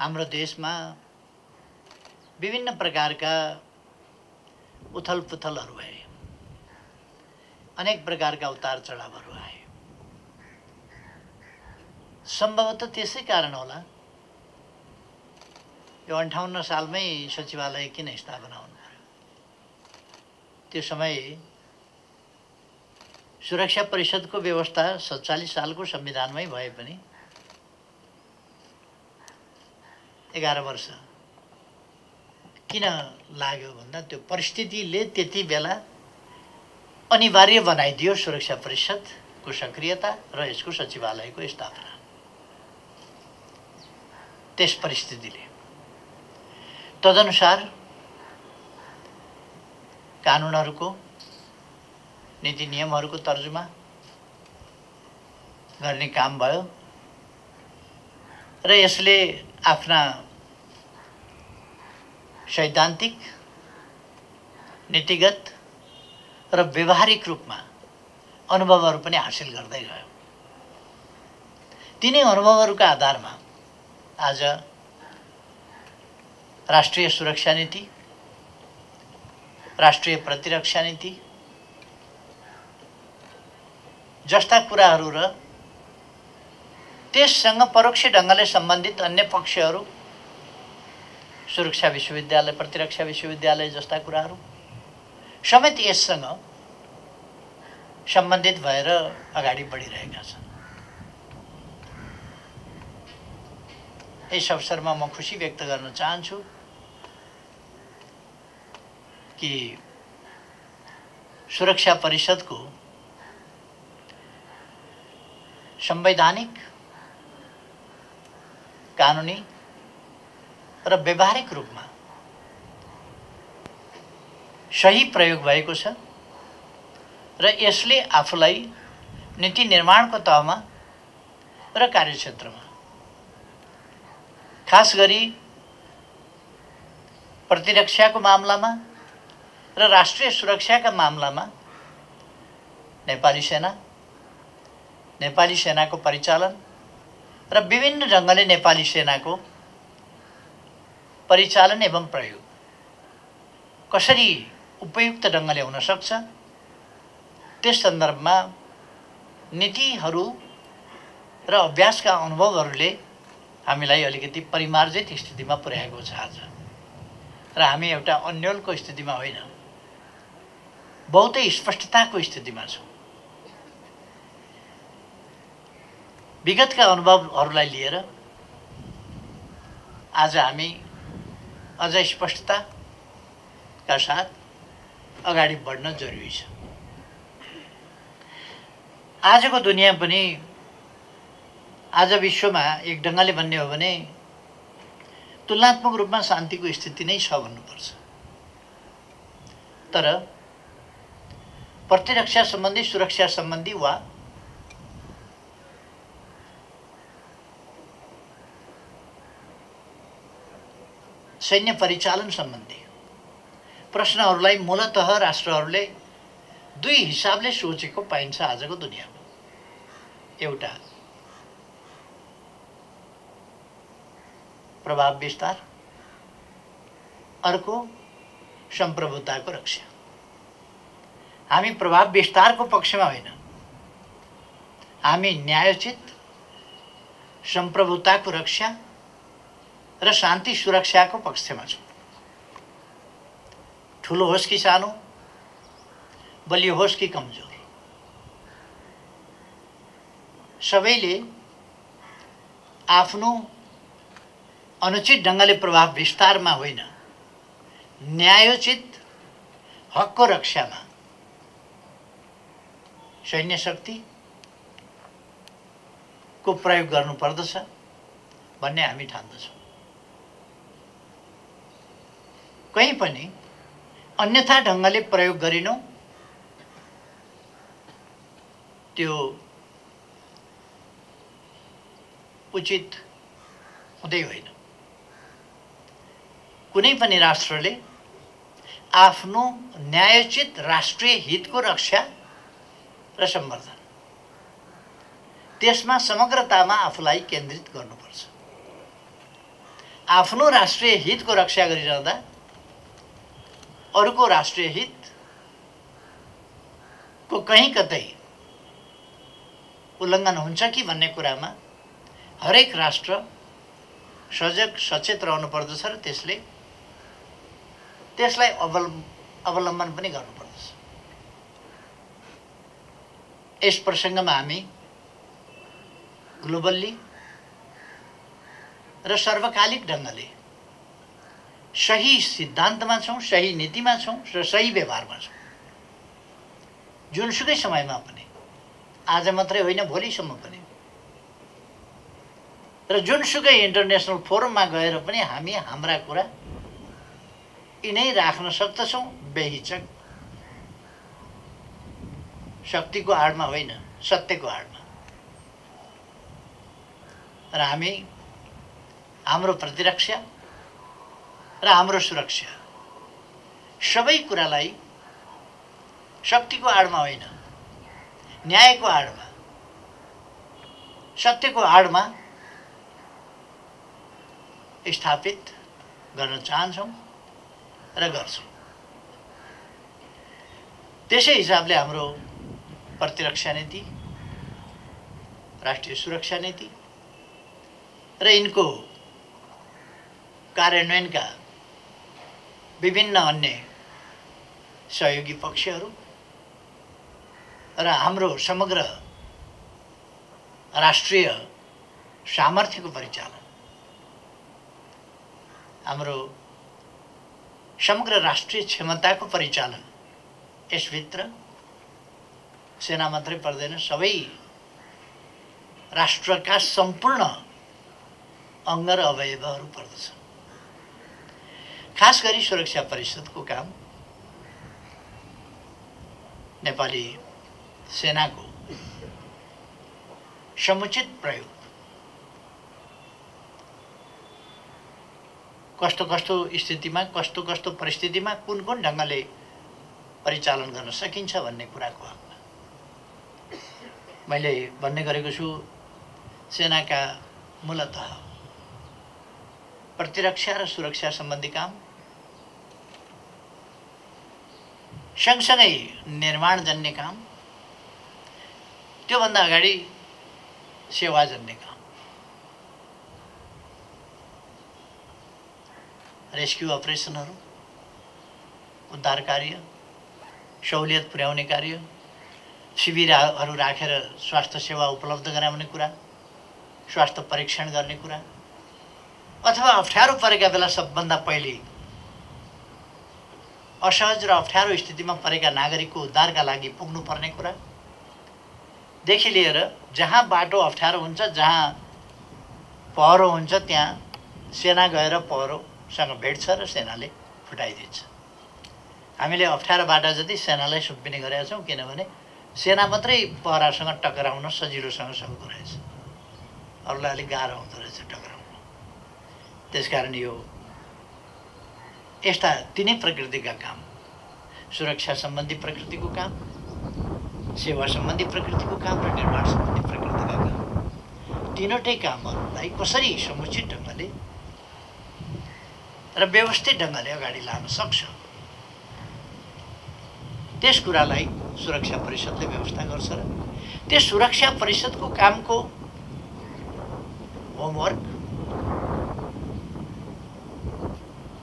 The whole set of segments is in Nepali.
हाम्रो देशमा विभिन्न प्रकारका उथलपुथलहरू भए, अनेक प्रकारका उतार चढावहरू आए। सम्भवतः त्यसै कारण होला यो 58 सालमै सचिवालय किन स्थापना हुनु पर्यो। त्यो समय सुरक्षा परिषदको व्यवस्था 47 सालको संविधानमै भए पनि 11 वर्ष किन लाग्यो भन्दा त्यो परिस्थितिले त्यति बेला अनिवार्य बनाइदियो सुरक्षा परिषदको सक्रियता र यसको सचिवालयको स्थापना। त्यस परिस्थितिले तदनुसार कानुनहरूको नीति नियमहरूको तर्जुमा गर्ने काम भयो र यसले आफ्ना सैद्धान्तिक, नीतिगत र व्यवहारिक रूपमा अनुभवहरू पनि हासिल गर्दै गयो। तिनै अनुभवहरूका आधारमा आज राष्ट्रिय सुरक्षा नीति, राष्ट्रिय प्रतिरक्षा नीति जस्ता कुराहरू र त्यससँग परोक्ष ढङ्गले सम्बन्धित अन्य पक्षहरू, सुरक्षा विश्वविद्यालय, प्रतिरक्षा विश्वविद्यालय जस्ता कुराहरू समेत यससँग सम्बन्धित भएर अगाडि बढिरहेका छन्। यस अवसरमा म खुसी व्यक्त गर्न चाहन्छु कि सुरक्षा परिषदको संवैधानिक, कानुनी र व्यवहारिक रूपमा सही प्रयोग भएको छ र यसले आफूलाई नीति निर्माणको तहमा र कार्यक्षेत्रमा, खास गरी प्रतिरक्षाको मामलामा र राष्ट्रिय सुरक्षाका मामलामा नेपाली सेनाको परिचालन र विभिन्न ढङ्गले नेपाली सेनाको परिचालन एवं प्रयोग कसरी उपयुक्त ढङ्गले हुन सक्छ, त्यस सन्दर्भमा नीतिहरू र अभ्यासका अनुभवहरूले हामीलाई अलिकति परिमार्जित स्थितिमा पुर्याएको छ आज। र हामी एउटा अन्योलको स्थितिमा होइन, बहुतै स्पष्टताको स्थितिमा छौँ। विगतका अनुभवहरूलाई लिएर आज हामी अझ स्पष्टताका साथ अगाडि बढ्न जरुरी छ। आजको दुनियाँ पनि, आज विश्वमा एक ढङ्गले भन्ने हो भने तुलनात्मक रूपमा शान्तिको स्थिति नै छ भन्नुपर्छ। तर प्रतिरक्षा सम्बन्धी, सुरक्षा सम्बन्धी वा सैन्य परिचालन सम्बन्धी प्रश्नहरूलाई मूलतः राष्ट्रहरूले दुई हिसाबले सोचेको पाइन्छ आजको दुनियाँमा। एउटा प्रभाव विस्तार, अर्को सम्प्रभुताको रक्षा। हामी प्रभाव विस्तारको पक्षमा होइन, हामी न्यायोचित सम्प्रभुताको रक्षा र शान्ति सुरक्षाको पक्षमा छौँ। ठुलो होस् कि सानो, बलियो होस् कि कमजोर, सबैले आफ्नो अनुचित ढङ्गले प्रभाव विस्तारमा होइन, न्यायोचित हकको रक्षामा सैन्य शक्ति को प्रयोग गर्नुपर्दछ भन्ने हामी ठान्दछौँ। कहीँ पनि अन्यथा ढङ्गले प्रयोग गरिनु त्यो उचित हुँदै होइन। कुनै पनि राष्ट्रले आफ्नो न्यायोचित राष्ट्रिय हितको रक्षा र सम्वर्धन, त्यसमा समग्रतामा आफूलाई केन्द्रित गर्नुपर्छ। आफ्नो राष्ट्रिय हितको रक्षा गरिरहँदा अरूको राष्ट्रिय हितको कहीँ कतै उल्लङ्घन हुन्छ कि भन्ने कुरामा हरेक राष्ट्र सजग सचेत रहनु पर्दछ र त्यसलाई अवलम्बन पनि गर्नुपर्दछ। यस प्रसङ्गमा हामी ग्लोबल्ली र सर्वकालिक ढङ्गले सही सिद्धान्तमा छौँ, सही नीतिमा छौँ र सही व्यवहारमा छौँ। जुनसुकै समयमा पनि, आज मात्रै होइन भोलिसम्म पनि, र जुनसुकै इन्टरनेसनल फोरममा गएर पनि हामी हाम्रा कुरा यिनै राख्न सक्दछौँ, बेहिचक, शक्तिको आडमा होइन, सत्यको आडमा। र हामी हाम्रो प्रतिरक्षा र हाम्रो सुरक्षा सबै कुरालाई शक्तिको आडमा होइन, न्यायको आडमा, सत्यको आडमा स्थापित गर्न चाहन्छौँ र गर्छौँ। त्यसै हिसाबले हाम्रो प्रतिरक्षा नीति, राष्ट्रिय सुरक्षा नीति र यिनको कार्यान्वयनका विभिन्न अन्य सहयोगी पक्षहरू र हाम्रो समग्र राष्ट्रिय सामर्थ्यको परिचालन, हाम्रो समग्र राष्ट्रिय क्षमताको परिचालन, यसभित्र सेना मात्रै पर्दैन, सबै राष्ट्रका सम्पूर्ण अङ्ग र अवयवहरू पर्दछ। खास गरी सुरक्षा परिषदको काम नेपाली सेनाको समुचित प्रयोग, कस्तो कस्तो स्थितिमा, कस्तो कस्तो परिस्थितिमा कुन कुन ढङ्गले परिचालन गर्न सकिन्छ भन्ने कुराको हकमा मैले भन्ने गरेको छु। सेनाका मूलतः प्रतिरक्षा र सुरक्षा सम्बन्धी काम, सँगसँगै निर्माणजन्य काम, त्योभन्दा अगाडि सेवाजन्य काम, रेस्क्यु अपरेसनहरू, उद्धार कार्य, सहुलियत पुर्याउने कार्य, शिविरहरू राखेर स्वास्थ्य सेवा उपलब्ध गराउने कुरा, स्वास्थ्य परीक्षण गर्ने कुरा, अथवा अप्ठ्यारो परेका बेला सबभन्दा पहिले असहज र अप्ठ्यारो स्थितिमा परेका नागरिकको उद्धारका लागि पुग्नुपर्ने कुरादेखि लिएर जहाँ बाटो अप्ठ्यारो हुन्छ, जहाँ पहरो हुन्छ, त्यहाँ सेना गएर पहरोसँग भेट्छ र सेनाले फुटाइदिन्छ। हामीले अप्ठ्यारो बाटा जति सेनालाई सुम्पिने गरेका छौँ, किनभने सेना मात्रै पहरासँग टक्राउन सजिलोसँग सक्दो रहेछ, अरूलाई अलिक गाह्रो हुँदो रहेछ टक्राउन। त्यसकारण यो यस्ता तिनै प्रकृतिका काम, सुरक्षा सम्बन्धी प्रकृतिको काम, सेवा सम्बन्धी प्रकृतिको काम र निर्माण सम्बन्धी प्रकृतिका काम, तीनवटै कामहरूलाई कसरी समुचित ढङ्गले र व्यवस्थित ढङ्गले अगाडि लान सक्छ, त्यस कुरालाई सुरक्षा परिषदले व्यवस्था गर्छ। र त्यस सुरक्षा परिषदको कामको होमवर्क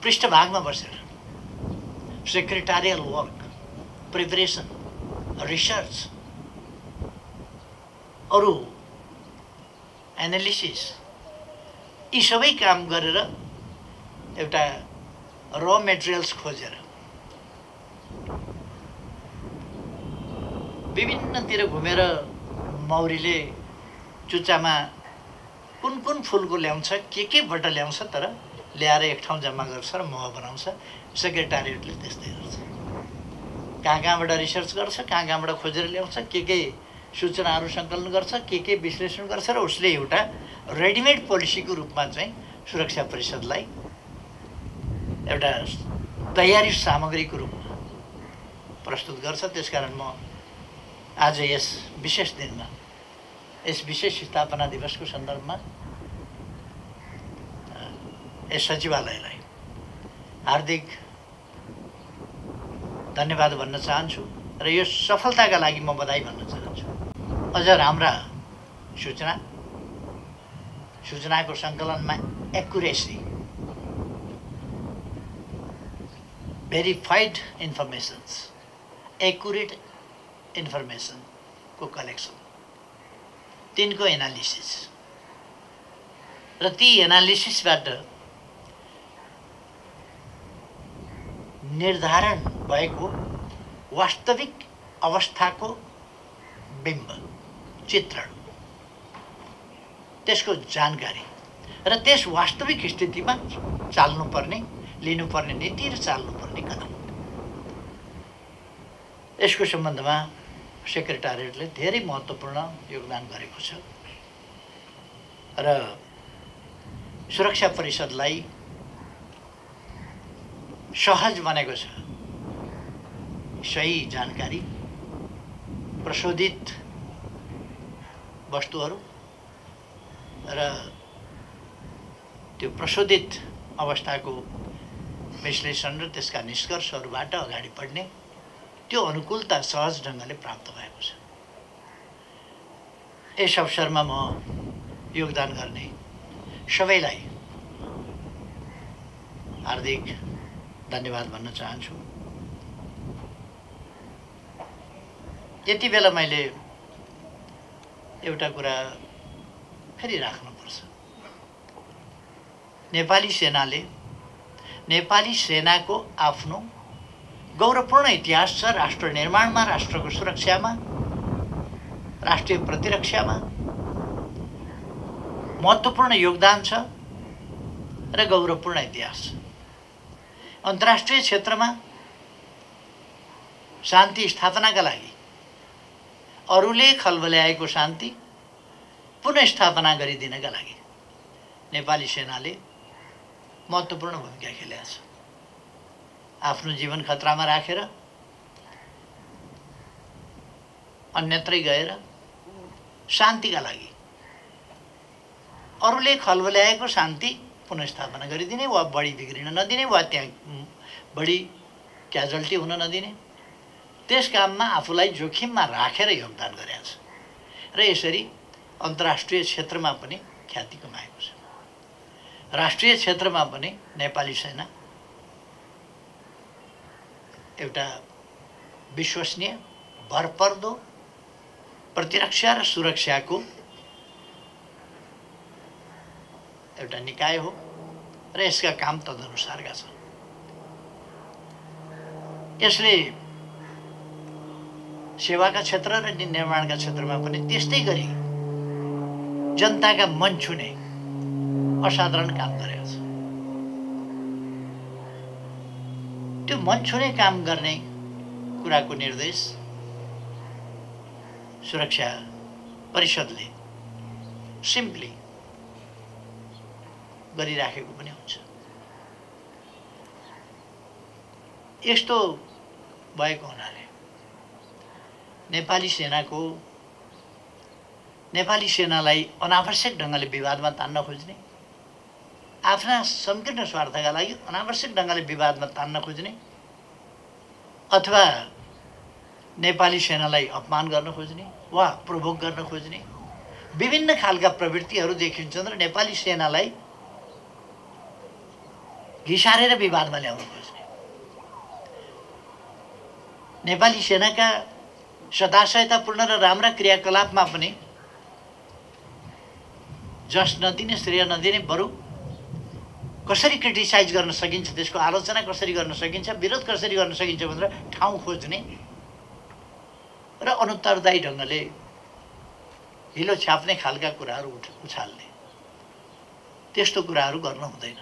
पृष्ठभागमा बसेर सेक्रेटारियल वर्क, प्रिपरेसन, रिसर्च, अरू एनालिसिस, यी सबै काम गरेर एउटा र मेटेरियल्स खोजेर विभिन्नतिर घुमेर मौरीले चुच्चामा कुन कुन फुलको ल्याउँछ, केबाट ल्याउँछ, तर ल्याएर एक ठाउँ जम्मा गर्छ र मह बनाउँछ। सेक्रेटारिएटले त्यस्तै गर्छ, कहाँ कहाँबाट रिसर्च गर्छ, कहाँ कहाँबाट खोजेर ल्याउँछ, के सूचनाहरू सङ्कलन गर्छ, के विश्लेषण गर्छ र उसले एउटा रेडिमेड पोलिसीको रूपमा चाहिँ सुरक्षा परिषदलाई एउटा तयारी सामग्रीको रूपमा प्रस्तुत गर्छ। त्यसकारण म आज यस विशेष दिनमा, यस विशेष स्थापना दिवसको सन्दर्भमा यस सचिवालयलाई हार्दिक धन्यवाद भन्न चाहन्छु र यो सफलताका लागि म बधाई भन्न चाहन्छु। अझ राम्रा सूचनाको सङ्कलनमा एक्युरेसी, भेरिफाइड इन्फर्मेसन्स, एक्युरेट इन्फर्मेसनको कलेक्सन, तिनको एनालिसिस र ती एनालिसिसबाट निर्धारण भएको वास्तविक अवस्थाको बिम्ब चित्रण, त्यसको जानकारी र त्यस वास्तविक स्थितिमा चाल्नुपर्ने, लिनुपर्ने नीति र चाल्नुपर्ने कदम, यसको सम्बन्धमा सेक्रेटारिएटले धेरै महत्त्वपूर्ण योगदान गरेको छ र सुरक्षा परिषदलाई सहज बनेको छ सही जानकारी, प्रशोधित वस्तुहरू र त्यो प्रशोधित अवस्थाको विश्लेषण र त्यसका निष्कर्षहरूबाट अगाडि बढ्ने त्यो अनुकूलता सहज ढङ्गले प्राप्त भएको छ। यस अवसरमा म योगदान गर्ने सबैलाई हार्दिक धन्यवाद भन्न चाहन्छु। यति बेला मैले एउटा कुरा फेरि राख्नुपर्छ। नेपाली सेनाको आफ्नो गौरवपूर्ण इतिहास छ। राष्ट्र निर्माणमा, राष्ट्रको सुरक्षामा, राष्ट्रिय प्रतिरक्षामा महत्त्वपूर्ण योगदान छ र गौरवपूर्ण इतिहास छ। अन्तर्राष्ट्रिय क्षेत्रमा शान्ति स्थापनाका लागि, अरूले खलबल्याएको शान्ति पुनर्स्थापना गरिदिनका लागि नेपाली सेनाले महत्त्वपूर्ण भूमिका खेलेको छ। आफ्नो जीवन खतरामा राखेर अन्यत्रै गएर शान्तिका लागि, अरूले खलबल्याएको शान्ति पुनर्स्थापना गरिदिने वा बढी बिग्रिन नदिने वा त्यहाँ बढी क्याजुअल्टी हुन नदिने, त्यस काममा आफूलाई जोखिममा राखेर योगदान गरेको छ र यसरी अन्तर्राष्ट्रिय क्षेत्रमा पनि ख्याति कमाएको छ। राष्ट्रिय क्षेत्रमा पनि नेपाली सेना एउटा विश्वसनीय, भरपर्दो प्रतिरक्षा र सुरक्षाको एउटा निकाय हो र यसका काम तदनुसारका छन्। यसले सेवाका क्षेत्र र निर्माणका क्षेत्रमा पनि त्यस्तै गरी जनताका मन छुने असाधारण काम गरेको छ। त्यो मन छुने काम गर्ने कुराको निर्देश सुरक्षा परिषदले सिम्पली गरिराखेको पनि हुन्छ। यस्तो भएको हुनाले नेपाली सेनालाई अनावश्यक ढङ्गले विवादमा तान्न खोज्ने, आफ्ना संकीर्ण स्वार्थका लागि अनावश्यक ढङ्गले विवादमा तान्न खोज्ने अथवा नेपाली सेनालाई अपमान गर्न खोज्ने वा प्रोभोक गर्न खोज्ने विभिन्न खालका प्रवृत्तिहरू देखिन्छन् र नेपाली सेनालाई घिसारेर विवादमा ल्याउन खोज्ने, नेपाली सेनाका सदाशयतापूर्ण र राम्रा क्रियाकलापमा पनि जस नदिने, श्रेय नदिने, बरु कसरी क्रिटिसाइज गर्न सकिन्छ, त्यसको आलोचना कसरी गर्न सकिन्छ, विरोध कसरी गर्न सकिन्छ भनेर ठाउँ खोज्ने र अनुत्तरदायी ढङ्गले हिलो छाप्ने खालका कुराहरू उछाल्ने, त्यस्तो कुराहरू गर्न हुँदैन।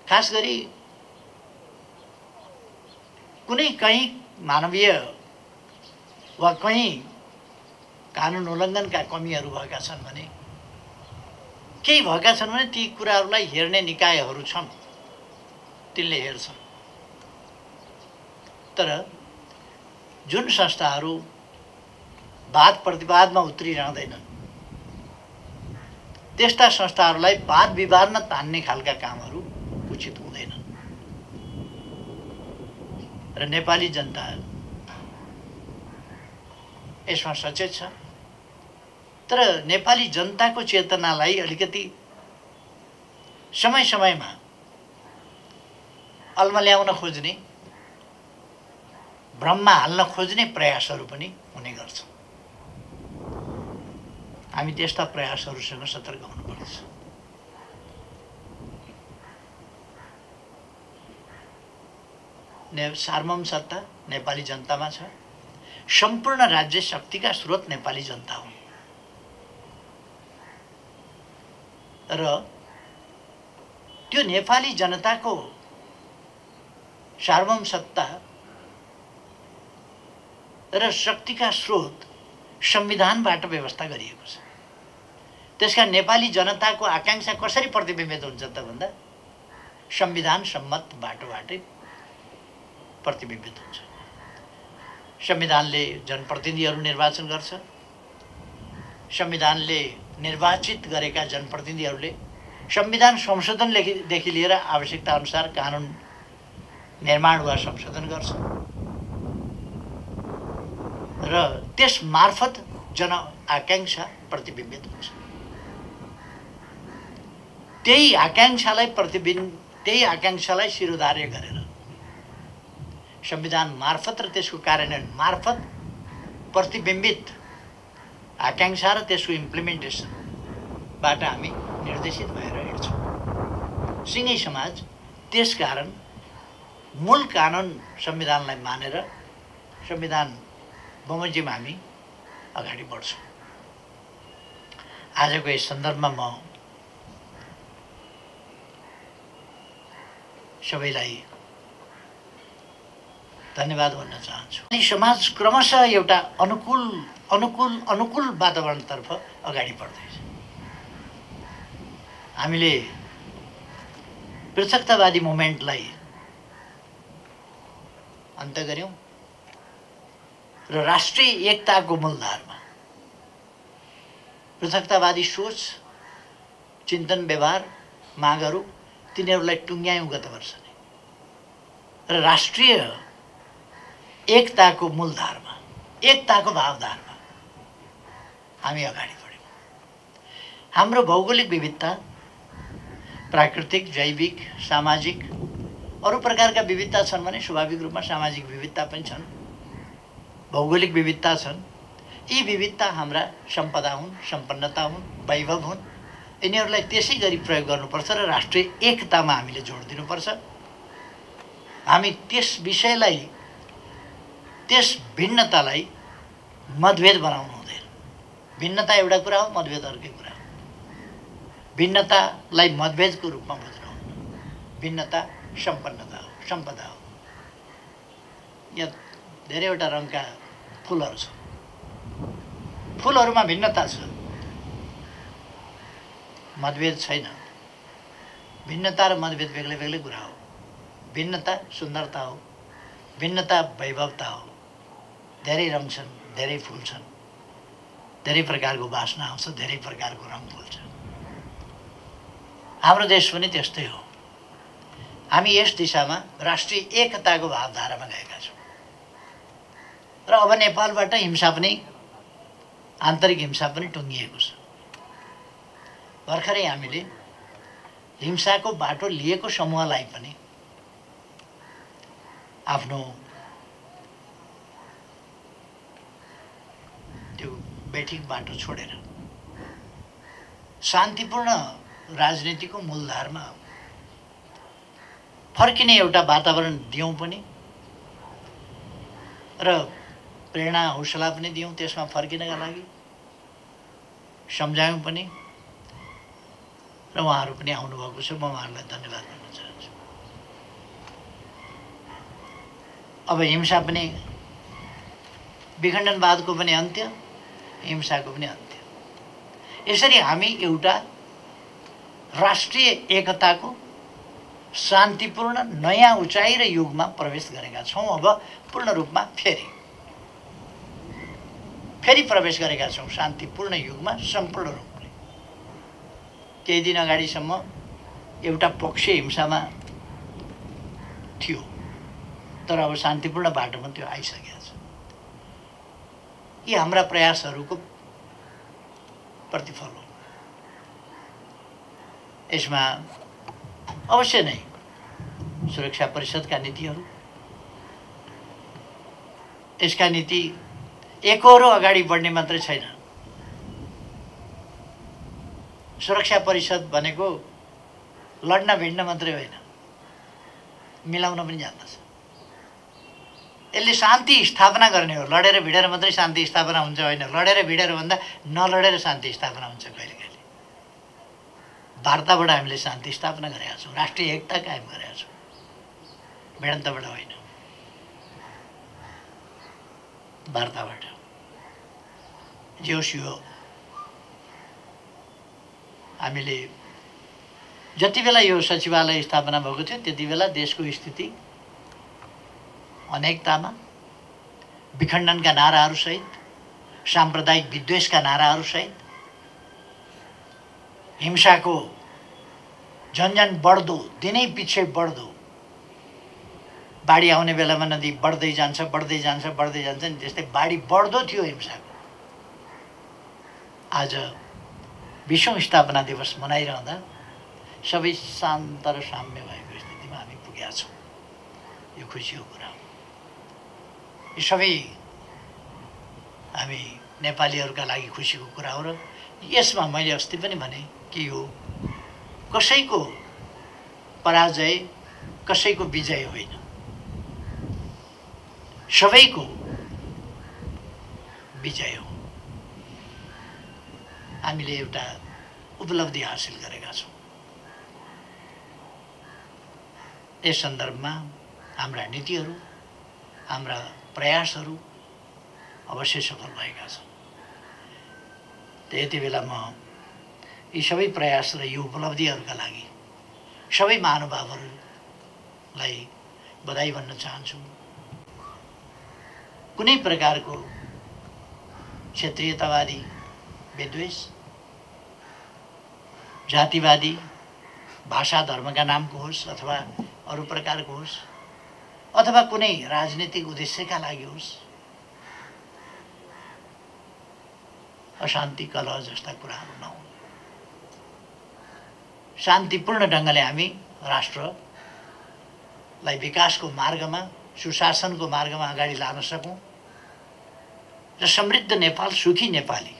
खास गरी कुनै कहीँ मानवीय वा कहीँ कानुन उल्लङ्घनका कमीहरू भएका छन् भने, केही भएका छन् भने ती कुराहरूलाई हेर्ने निकायहरू छन्, तिनले हेर्छन्। तर जुन संस्थाहरू वाद प्रतिवादमा उत्रिरहँदैनन्, त्यस्ता संस्थाहरूलाई वाद विवादमा तान्ने खालका कामहरू उचित हुँदैनन् र नेपाली जनता यसमा सचेत छ। तर नेपाली जनताको चेतनालाई अलिकति समय समयमा अल्मल्याउन खोज्ने, भ्रममा हाल्न खोज्ने प्रयासहरू पनि हुने गर्छ। हामी त्यस्ता प्रयासहरूसँग सतर्क हुनुपर्छ। सार्वभौम सत्ता नेपाली जनतामा छ। सम्पूर्ण राज्य शक्तिका स्रोत नेपाली जनता हुन् र त्यो नेपाली जनताको सार्वभौम सत्ता र शक्तिका स्रोत संविधानबाट व्यवस्था गरिएको छ। त्यसका नेपाली जनताको आकांक्षा कसरी प्रतिबिम्बित हुन्छ त भन्दा संविधान सम्मत बाटोबाटै प्रतिबिम्बित हुन्छ। संविधानले जनप्रतिनिधिहरू निर्वाचन गर्छ। संविधानले निर्वाचित गरेका जनप्रतिनिधिहरूले संविधान संशोधनदेखि लिएर आवश्यकता अनुसार कानुन निर्माण वा संशोधन गर्छ र त्यस मार्फत जन आकांक्षा प्रतिबिम्बित हुन्छ। त्यही आकांक्षालाई शिरोधार्य गरेर संविधान मार्फत र त्यसको कार्यान्वयन मार्फत प्रतिबिम्बित आकांक्षा र त्यसको इम्प्लिमेन्टेसनबाट हामी निर्देशित भएर हिँड्छौँ। सिंगै समाज त्यसकारण मूल कानुन संविधानलाई मानेर संविधान बमोजिम हामी अगाडि बढ्छौँ। आजको यस सन्दर्भमा म सबैलाई धन्यवाद भन्न चाहन्छु। समाज क्रमशः एउटा अनुकूल वातावरणतर्फ अगाडि बढ्दैछ। हामीले पृथकतावादी मुभमेन्टलाई अन्त्य गर्यौं र राष्ट्रिय एकताको मूलधारमा पृथकतावादी सोच, चिन्तन, व्यवहार, मागहरू तिनीहरूलाई टुङ्ग्यायौं गत वर्ष नै र राष्ट्रिय एकताको मूलधारमा, एकताको भावधारमा हामी अगाडि बढ्यौं। हाम्रो भौगोलिक विविधता, प्राकृतिक, जैविक, सामाजिक अरू प्रकारका विविधता छन् भने स्वाभाविक रूपमा सामाजिक विविधता पनि छन्, भौगोलिक विविधता छन्। यी विविधता हाम्रा सम्पदा हुन्, सम्पन्नता हुन्, वैभव हुन्। यिनीहरूलाई त्यसै गरी प्रयोग गर्नुपर्छ र राष्ट्रिय एकतामा हामीले जोड दिनुपर्छ। हामी त्यस विषयलाई, त्यस भिन्नतालाई मतभेद बनाउनु हुँदैन। भिन्नता एउटा कुरा हो, मतभेद अर्कै कुरा हो। भिन्नतालाई मतभेदको रूपमा बुझ्नु हुँदैन। भिन्नता सम्पन्नता हो, सम्पदा हो। यहाँ धेरैवटा रङका फुलहरू छ, फुलहरूमा भिन्नता छ, मतभेद छैन। भिन्नता र मतभेद बेग्लै बेग्लै कुरा हो। भिन्नता सुन्दरता हो, भिन्नता वैभवता हो। धेरै रङ छन्, धेरै फुल छन्, धेरै प्रकारको वासना आउँछ, धेरै प्रकारको रङ फुल्छ। हाम्रो देश पनि त्यस्तै हो। हामी यस दिशामा राष्ट्रिय एकताको भावधारामा गएका छौँ र अब नेपालबाट हिंसा पनि, आन्तरिक हिंसा पनि टुङ्गिएको छ। भर्खरै हामीले हिंसाको बाटो लिएको समूहलाई पनि आफ्नो त्यो बैठक बाटो छोडेर शान्तिपूर्ण राजनीतिको मूलधारमा फर्किने एउटा वातावरण दियौं पनि र प्रेरणा, हौसला पनि दियौं त्यसमा फर्किनका लागि, सम्झायौं पनि र उहाँहरू पनि आउनुभएको छ। म उहाँहरूलाई धन्यवाद भन्न चाहन्छु। अब हिंसा पनि, विखण्डनवादको पनि अन्त्य, हिंसाको पनि अन्त्य। यसरी हामी एउटा राष्ट्रिय एकताको शान्तिपूर्ण नयाँ उचाइ र युगमा प्रवेश गरेका छौँ। अब पूर्ण रूपमा फेरि प्रवेश गरेका छौँ शान्तिपूर्ण युगमा सम्पूर्ण रूपले। केही दिन अगाडिसम्म एउटा पक्ष हिंसामा थियो, तर अब शान्तिपूर्ण बाटोमा त्यो आइसकेको छ। यी हाम्रा प्रयासहरूको प्रतिफल हो। यसमा अवश्य नै सुरक्षा परिषदका नीतिहरू, यसका नीति एकहोरो अगाडि बढ्ने मात्रै छैन। सुरक्षा परिषद भनेको लड्न भिड्न मात्रै होइन, मिलाउन पनि जान्दछ। यसले शान्ति स्थापना गर्ने हो। लडेर भिडेर मात्रै शान्ति स्थापना हुन्छ होइन, लडेर भिडेर भन्दा नलडेर शान्ति स्थापना हुन्छ। कहिले कहिले वार्ताबाट हामीले शान्ति स्थापना गरेका छौँ, राष्ट्रिय एकता कायम गरेका छौँ, भिडन्तबाट होइन, वार्ताबाट। जे होस् यो हामीले जति बेला यो सचिवालय स्थापना भएको थियो त्यति बेला देशको स्थिति अनेकतामा, विखण्डनका नाराहरूसहित, साम्प्रदायिक विद्वेषका नाराहरूसहित, हिंसाको झन्झन बढ्दो, दिनै पछि बढ्दो, बाढी आउने बेलामा नदी बढ्दै जान्छ बढ्दै जान्छ बढ्दै जान्छ नि त्यस्तै बाढी बढ्दो थियो हिंसाको। आज 20औं स्थापना दिवस मनाइरहँदा सबै शान्त र साम्य भएको स्थितिमा हामी पुगेका छौँ। यो खुसीको कुरा हो। यो सबै हामी नेपालीहरूका लागि खुसीको कुरा हो। र यसमा मैले अस्ति पनि भने कि यो कसैको पराजय, कसैको विजय होइन, सबैको विजय हो। हामीले एउटा उपलब्धि हासिल गरेका छौँ। यस सन्दर्भमा हाम्रा नीतिहरू, हाम्रा प्रयासहरू अवश्य सफल भएका छन्। यति बेला म यी सबै प्रयास र यो उपलब्धिहरूका लागि सबै महानुभावहरूलाई बधाई भन्न चाहन्छु। कुनै प्रकारको क्षेत्रीयतावादी विद्वेष, जातिवादी, भाषा धर्मका नामको होस् अथवा अरू प्रकारको होस्, अथवा कुनै राजनीतिक उद्देश्यका लागि होस्, अशान्ति, कलह जस्ता कुराहरू नहुन्। शान्तिपूर्ण ढङ्गले हामी राष्ट्रलाई विकासको मार्गमा, सुशासनको मार्गमा अगाडि लान सकौँ र समृद्ध नेपाल, सुखी नेपाली,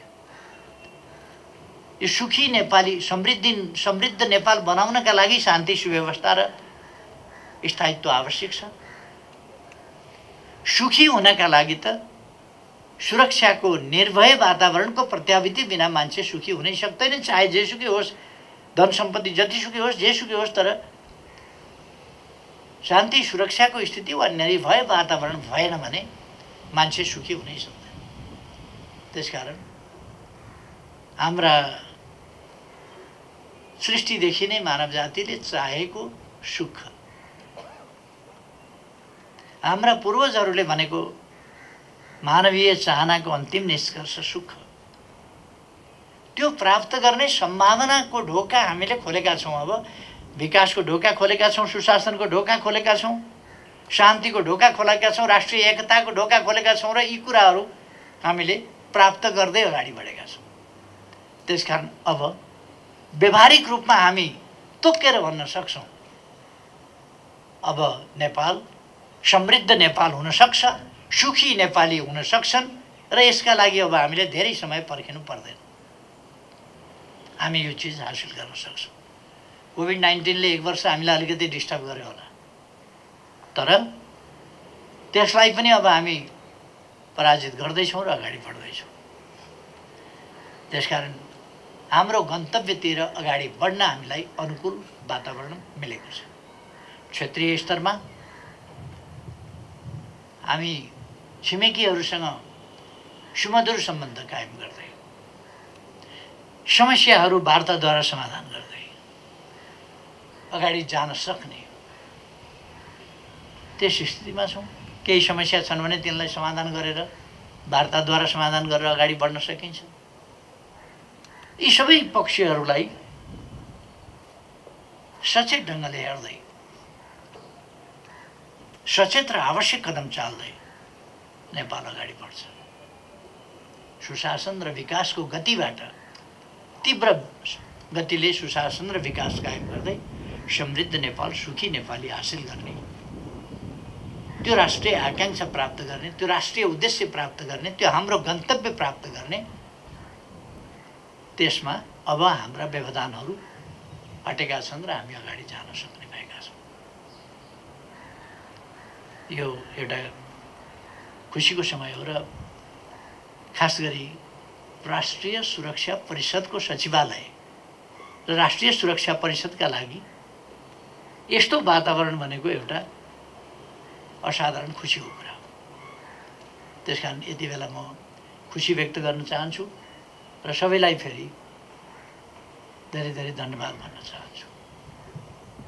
यो सुखी नेपाली, समृद्ध नेपाल बनाउनका लागि शान्ति, सुव्यवस्था र स्थायित्व आवश्यक छ। सुखी हुनका लागि त सुरक्षाको निर्भय वातावरणको प्रत्याभूति बिना मान्छे सुखी हुनै सक्दैन। चाहे जेसुकै होस्, धन सम्पत्ति जतिसुकै होस्, जेसुकै होस्, तर शान्ति सुरक्षाको स्थिति वा निर्भय वातावरण भएन भने मान्छे सुखी हुनै सक्दैन। त्यसकारण हाम्रा सृष्टिदेखि नै मानव जातिले चाहेको सुख, हाम्रा पूर्वजहरूले भनेको मानवीय चाहनाको अन्तिम निष्कर्ष सुख, त्यो प्राप्त गर्ने सम्भावनाको ढोका हामीले खोलेका छौँ। अब विकासको ढोका खोलेका छौँ, सुशासनको ढोका खोलेका छौँ, शान्तिको ढोका खोलेका छौँ, राष्ट्रिय एकताको ढोका खोलेका छौँ र यी कुराहरू हामीले प्राप्त गर्दै अगाडि बढेका छौँ। त्यसकारण अब व्यावहारिक रूपमा हामी तोकेर भन्न सक्छौँ, अब नेपाल समृद्ध नेपाल हुन सक्छ, सुखी नेपाली हुन सक्छन् र यसका लागि अब हामीले धेरै समय पर्खिनु पर्दैन। हामी यो चिज हासिल गर्न सक्छौँ। कोभिड-19ले 1 वर्ष हामीलाई अलिकति डिस्टर्ब गर्यो होला, तर त्यसलाई पनि अब हामी पराजित गर्दैछौँ र अगाडि बढ्दैछौँ। त्यसकारण हाम्रो गन्तव्यतिर अगाडि बढ्न हामीलाई अनुकूल वातावरण मिलेको छ। क्षेत्रीय स्तरमा हामी छिमेकीहरूसँग सुमधुर सम्बन्ध कायम गर्दै, समस्याहरू वार्ताद्वारा समाधान गर्दै अगाडि जान सक्ने त्यस स्थितिमा छौँ। केही समस्या छन् भने तिनलाई समाधान गरेर, वार्ताद्वारा समाधान गरेर अगाडि बढ्न सकिन्छ। यी सबै पक्षहरूलाई सचेत ढङ्गले हेर्दै सचेत र आवश्यक कदम चाल्दै नेपाल अगाडि बढ्छ। सुशासन र विकासको गतिबाट तीव्र गतिले सुशासन र विकास कायम गर्दै समृद्ध नेपाल, सुखी नेपाली हासिल गर्ने, त्यो राष्ट्रिय आकांक्षा प्राप्त गर्ने, त्यो राष्ट्रिय उद्देश्य प्राप्त गर्ने, त्यो हाम्रो गन्तव्य प्राप्त गर्ने, त्यसमा अब हाम्रा व्यवधानहरू हटेका छन् र हामी अगाडि जान सक्ने भएका छौँ। यो एउटा खुसीको समय हो र खास गरी राष्ट्रिय सुरक्षा परिषदको सचिवालय र राष्ट्रिय सुरक्षा परिषदका लागि यस्तो वातावरण भनेको एउटा असाधारण खुसीको कुरा हो। त्यसकारण यति बेला म खुसी व्यक्त गर्न चाहन्छु र सबैलाई फेरि धेरै धेरै धन्यवाद भन्न चाहन्छु।